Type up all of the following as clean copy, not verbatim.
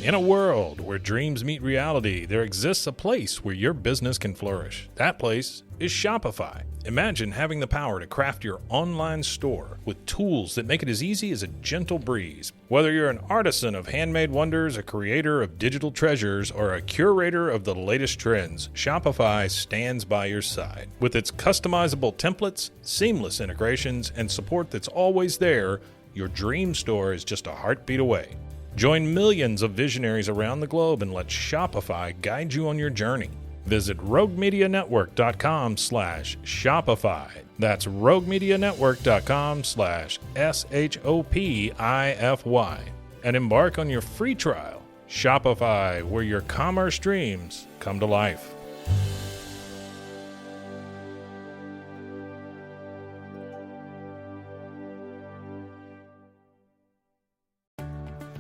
In a world where dreams meet reality, there exists a place where your business can flourish. That place is Shopify. Imagine having the power to craft your online store with tools that make it as easy as a gentle breeze. Whether you're an artisan of handmade wonders, a creator of digital treasures, or a curator of the latest trends, Shopify stands by your side. With its customizable templates, seamless integrations, and support that's always there, your dream store is just a heartbeat away. Join millions of visionaries around the globe and let Shopify guide you on your journey. Visit roguemedianetwork.com/Shopify. That's roguemedianetwork.com/SHOPIFY. And embark on your free trial. Shopify, where your commerce dreams come to life.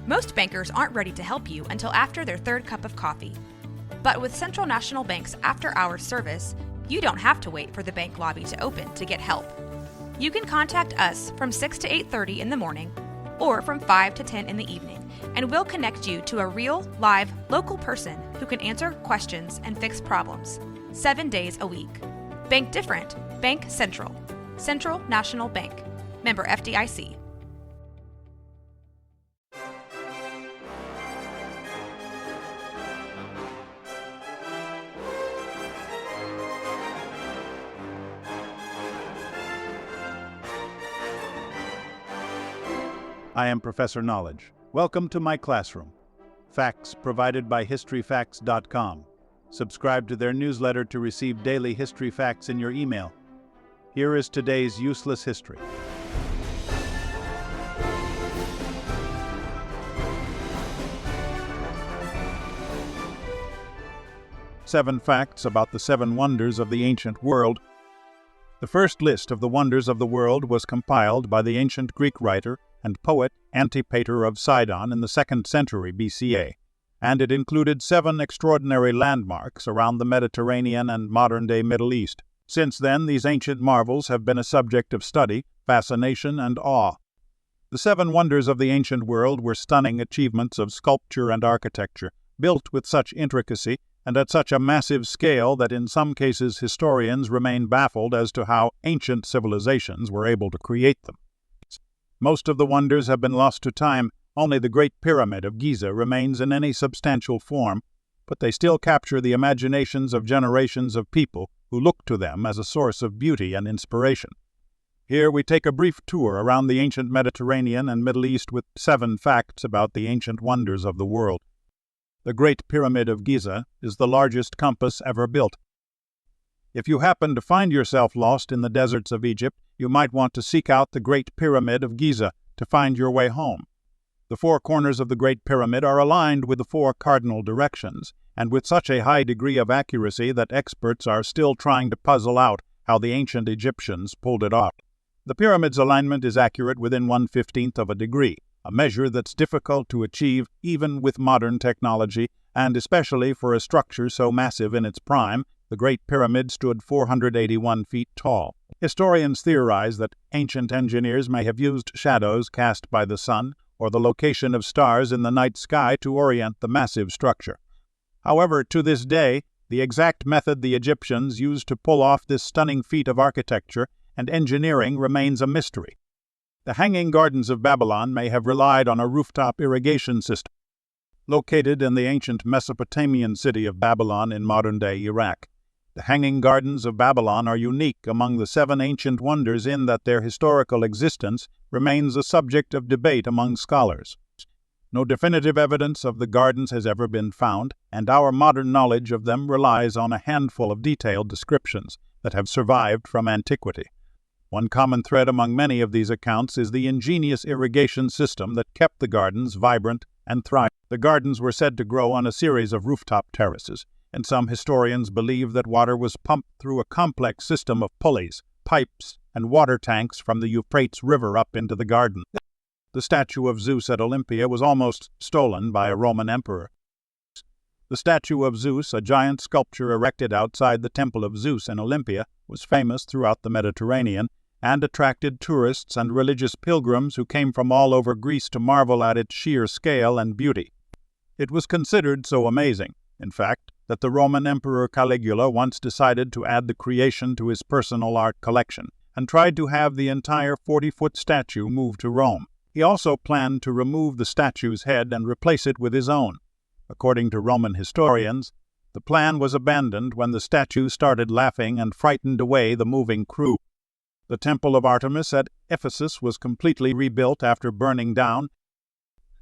Most bankers aren't ready to help you until after their third cup of coffee. But with Central National Bank's after-hours service, you don't have to wait for the bank lobby to open to get help. You can contact us from 6 to 8:30 in the morning or from 5 to 10 in the evening, and we'll connect you to a real, live, local person who can answer questions and fix problems 7 days a week. Bank different. Bank Central. Central National Bank. Member FDIC. I am Professor Knowledge. Welcome to my classroom. Facts provided by historyfacts.com. Subscribe to their newsletter to receive daily history facts in your email. Here is today's useless history. Seven facts about the seven wonders of the ancient world. The first list of the wonders of the world was compiled by the ancient Greek writer and poet Antipater of Sidon in the 2nd century BCA, and it included 7 extraordinary landmarks around the Mediterranean and modern-day Middle East. Since then, these ancient marvels have been a subject of study, fascination, and awe. The 7 wonders of the ancient world were stunning achievements of sculpture and architecture, built with such intricacy and at such a massive scale that in some cases historians remain baffled as to how ancient civilizations were able to create them. Most of the wonders have been lost to time. Only the Great Pyramid of Giza remains in any substantial form, but they still capture the imaginations of generations of people who look to them as a source of beauty and inspiration. Here we take a brief tour around the ancient Mediterranean and Middle East with 7 facts about the ancient wonders of the world. The Great Pyramid of Giza is the largest compass ever built. If you happen to find yourself lost in the deserts of Egypt, you might want to seek out the Great Pyramid of Giza to find your way home. The 4 corners of the Great Pyramid are aligned with the 4 cardinal directions, and with such a high degree of accuracy that experts are still trying to puzzle out how the ancient Egyptians pulled it off. The pyramid's alignment is accurate within 1/15th of a degree, a measure that's difficult to achieve even with modern technology, and especially for a structure so massive in its prime. The Great Pyramid stood 481 feet tall. Historians theorize that ancient engineers may have used shadows cast by the sun or the location of stars in the night sky to orient the massive structure. However, to this day, the exact method the Egyptians used to pull off this stunning feat of architecture and engineering remains a mystery. The Hanging Gardens of Babylon may have relied on a rooftop irrigation system, located in the ancient Mesopotamian city of Babylon in modern-day Iraq. The Hanging Gardens of Babylon are unique among the 7 ancient wonders in that their historical existence remains a subject of debate among scholars. No definitive evidence of the gardens has ever been found, and our modern knowledge of them relies on a handful of detailed descriptions that have survived from antiquity. One common thread among many of these accounts is the ingenious irrigation system that kept the gardens vibrant and thriving. The gardens were said to grow on a series of rooftop terraces, and some historians believe that water was pumped through a complex system of pulleys, pipes, and water tanks from the Euphrates River up into the garden. The statue of Zeus at Olympia was almost stolen by a Roman emperor. The statue of Zeus, a giant sculpture erected outside the Temple of Zeus in Olympia, was famous throughout the Mediterranean and attracted tourists and religious pilgrims who came from all over Greece to marvel at its sheer scale and beauty. It was considered so amazing, in fact, that the Roman Emperor Caligula once decided to add the creation to his personal art collection and tried to have the entire 40-foot statue moved to Rome. He also planned to remove the statue's head and replace it with his own. According to Roman historians, the plan was abandoned when the statue started laughing and frightened away the moving crew. The Temple of Artemis at Ephesus was completely rebuilt after burning down.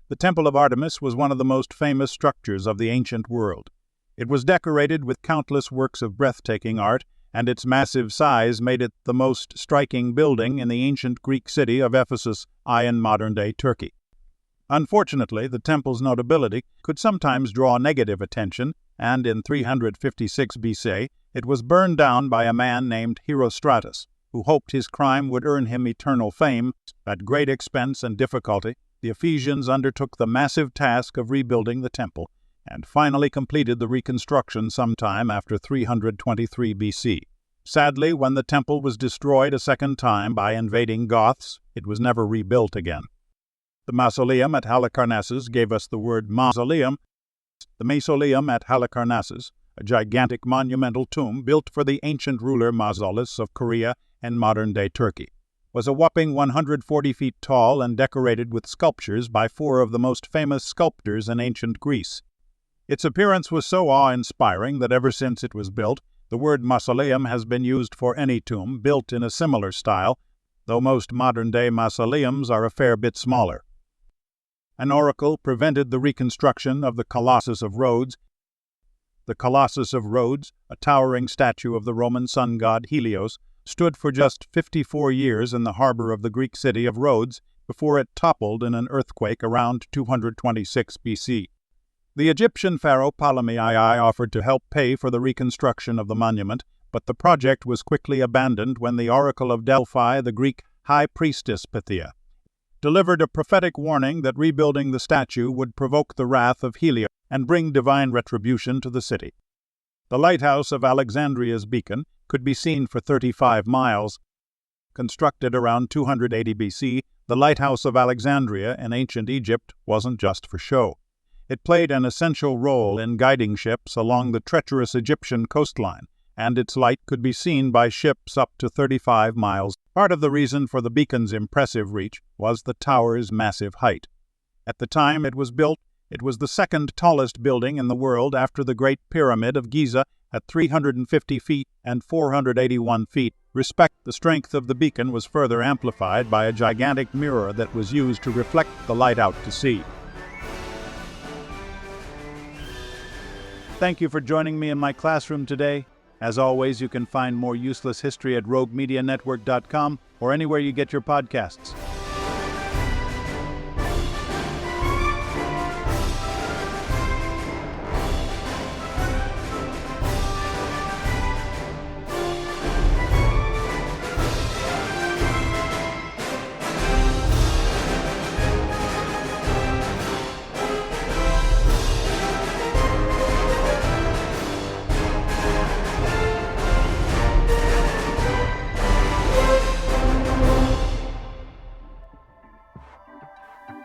The Temple of Artemis was one of the most famous structures of the ancient world. It was decorated with countless works of breathtaking art, and its massive size made it the most striking building in the ancient Greek city of Ephesus, in modern-day Turkey. Unfortunately, the temple's notability could sometimes draw negative attention, and in 356 BC, it was burned down by a man named Herostratus, who hoped his crime would earn him eternal fame. At great expense and difficulty, the Ephesians undertook the massive task of rebuilding the temple, and finally completed the reconstruction sometime after 323 BC. Sadly, when the temple was destroyed a second time by invading Goths, it was never rebuilt again. The mausoleum at Halicarnassus gave us the word mausoleum. The mausoleum at Halicarnassus, a gigantic monumental tomb built for the ancient ruler Mausolus of Korea and modern-day Turkey, was a whopping 140 feet tall and decorated with sculptures by four of the most famous sculptors in ancient Greece. Its appearance was so awe-inspiring that ever since it was built, the word mausoleum has been used for any tomb built in a similar style, though most modern-day mausoleums are a fair bit smaller. An oracle prevented the reconstruction of the Colossus of Rhodes. The Colossus of Rhodes, a towering statue of the Roman sun god Helios, stood for just 54 years in the harbor of the Greek city of Rhodes before it toppled in an earthquake around 226 BC. The Egyptian pharaoh Ptolemy II offered to help pay for the reconstruction of the monument, but the project was quickly abandoned when the oracle of Delphi, the Greek high priestess Pythia, delivered a prophetic warning that rebuilding the statue would provoke the wrath of Helios and bring divine retribution to the city. The lighthouse of Alexandria's beacon could be seen for 35 miles. Constructed around 280 BC, the lighthouse of Alexandria in ancient Egypt wasn't just for show. It played an essential role in guiding ships along the treacherous Egyptian coastline, and its light could be seen by ships up to 35 miles. Part of the reason for the beacon's impressive reach was the tower's massive height. At the time it was built, it was the second tallest building in the world after the Great Pyramid of Giza at 350 feet and 481 feet. The strength of the beacon was further amplified by a gigantic mirror that was used to reflect the light out to sea. Thank you for joining me in my classroom today. As always, you can find more useless history at roguemedianetwork.com or anywhere you get your podcasts.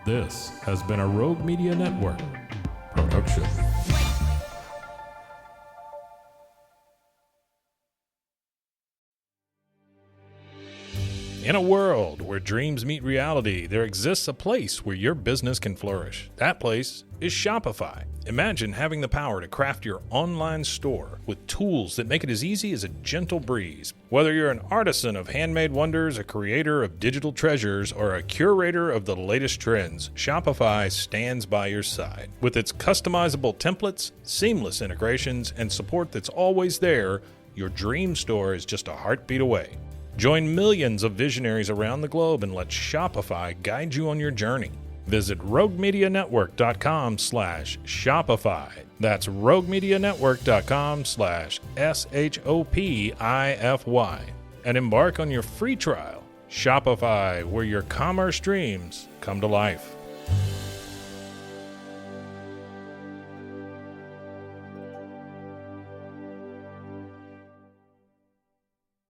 This has been a Rogue Media Network production. In a world where dreams meet reality, there exists a place where your business can flourish. That place is Shopify. Imagine having the power to craft your online store with tools that make it as easy as a gentle breeze. Whether you're an artisan of handmade wonders, a creator of digital treasures, or a curator of the latest trends, Shopify stands by your side. With its customizable templates, seamless integrations, and support that's always there, your dream store is just a heartbeat away. Join millions of visionaries around the globe and let Shopify guide you on your journey. Visit roguemedianetwork.com/Shopify. That's roguemedianetwork.com/SHOPIFY. And embark on your free trial. Shopify, where your commerce dreams come to life.